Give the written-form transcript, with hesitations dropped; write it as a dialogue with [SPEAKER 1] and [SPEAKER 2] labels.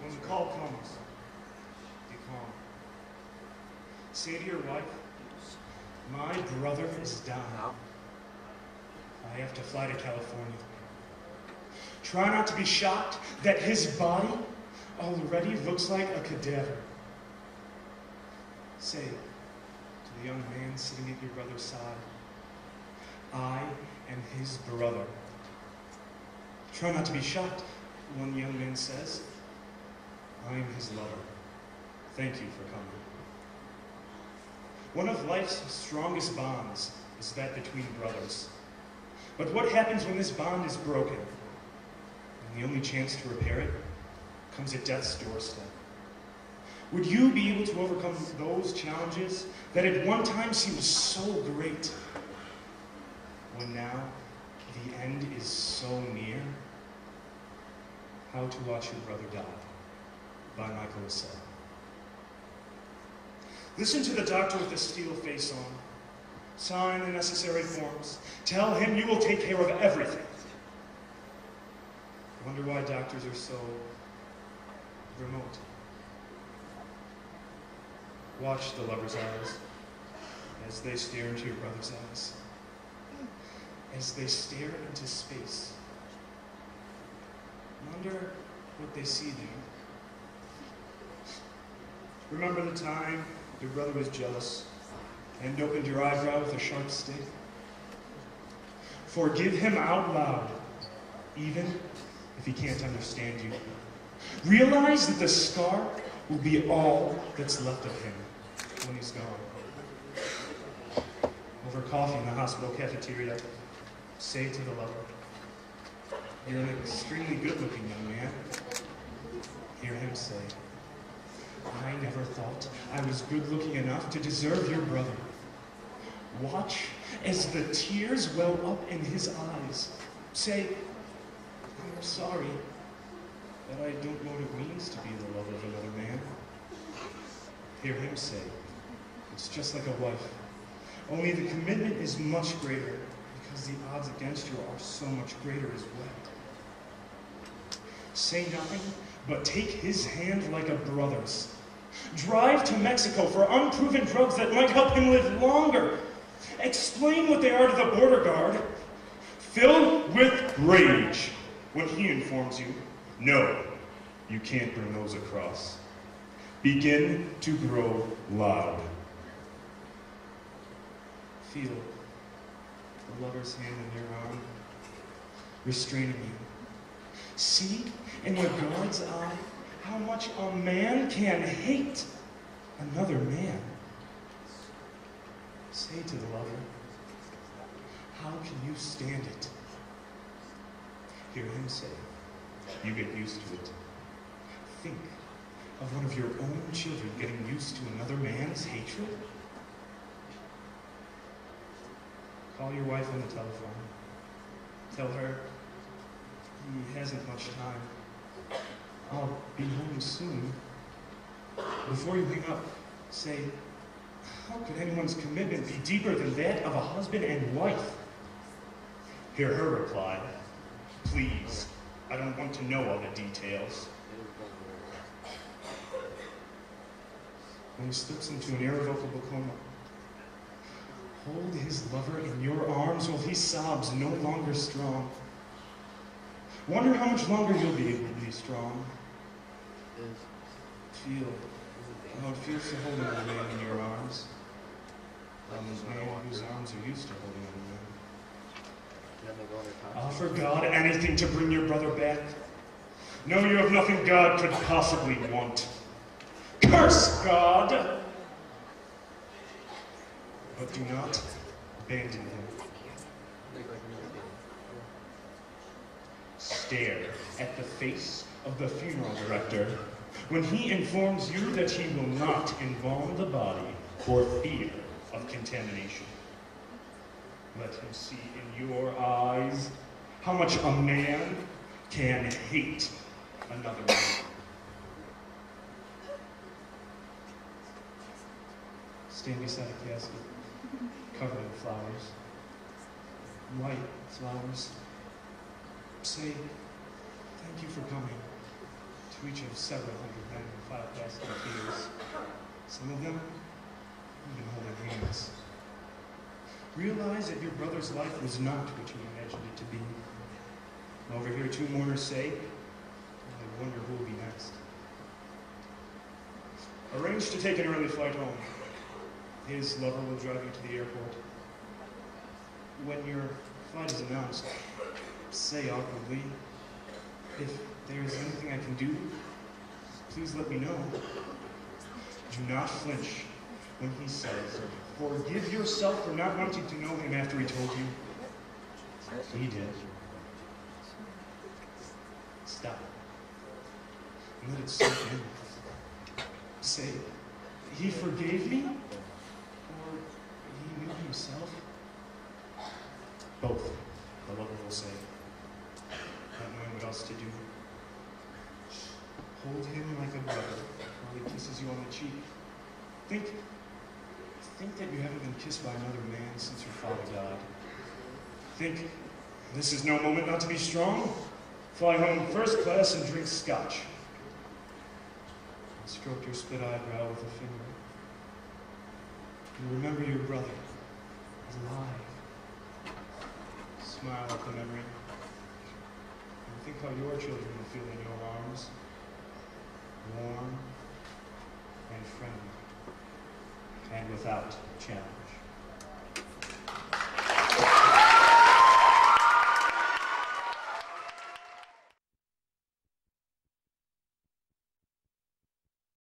[SPEAKER 1] When the call comes, be calm. Say to your wife, my brother is dying. I have to fly to California. Try not to be shocked that his body already looks like a cadaver. Say to the young man sitting at your brother's side, I am his brother. Try not to be shocked when the young man says, I am his lover. Thank you for coming. One of life's strongest bonds is that between brothers. But what happens when this bond is broken? And the only chance to repair it comes at death's doorstep. Would you be able to overcome those challenges that at one time seemed so great, when now the end is so near? How to Watch Your Brother Die by Michael Lassell. Listen to the doctor with the steel face on. Sign the necessary forms. Tell him you will take care of everything. Wonder why doctors are so remote. Watch the lover's eyes as they stare into your brother's eyes. As they stare into space. Wonder what they see there. Remember the time your brother was jealous and opened your eyebrow with a sharp stick? Forgive him out loud, even if he can't understand you. Realize that the scar will be all that's left of him when he's gone. Over coffee in the hospital cafeteria, say to the lover, you're an extremely good-looking young man. Hear him say, I never thought I was good-looking enough to deserve your brother. Watch as the tears well up in his eyes. Say, I'm sorry that I don't know what it means to be the lover of another man. Hear him say, it's just like a wife. Only the commitment is much greater because the odds against you are so much greater as well. Say nothing, but take his hand like a brother's. Drive to Mexico for unproven drugs that might help him live longer. Explain what they are to the border guard. Fill with rage when he informs you, no, you can't bring those across. Begin to grow loud. Feel the lover's hand in your arm, restraining you. See in the guard's eye how much a man can hate another man. Say to the lover, how can you stand it? Hear him say, you get used to it. Think of one of your own children getting used to another man's hatred. Call your wife on the telephone. Tell her he hasn't much time. I'll be home soon. Before you hang up, say, how could anyone's commitment be deeper than that of a husband and wife? Hear her reply, please, I don't want to know all the details. When he slips into an irrevocable coma, hold his lover in your arms while he sobs no longer strong. Wonder how much longer you'll be able to be strong. Feel how it feels to hold another man in your arms. A man whose arms are used to holding another man. Offer God anything to bring your brother back. Know you have nothing God could possibly want. Curse God! But do not abandon him. Stare at the face of the funeral director when he informs you that he will not embalm the body for fear of contamination. Let him see in your eyes how much a man can hate another man. Stand beside a casket covered in flowers, white flowers, Say thank you for coming to each of several hundred men who filed past their tears. Some of them even holding hands. Realize that your brother's life was not what you imagined it to be. Over here, two mourners say, I wonder who will be next. Arrange to take an early flight home. His lover will drive you to the airport. When your flight is announced, say awkwardly, if there is anything I can do, please let me know. Do not flinch when he says, forgive yourself for not wanting to know him after he told you. He did. Stop. And let it sink in. Say, he forgave me? Or he knew himself? Both, the lover will say, not knowing what else to do. Hold him like a brother while he kisses you on the cheek. Think that you haven't been kissed by another man since your father died. Think this is no moment not to be strong. Fly home first class and drink scotch. And stroke your split eyebrow with a finger. And remember your brother alive. Smile at the memory. And think how your children will feel in your arms. Warm and friendly. And without challenge.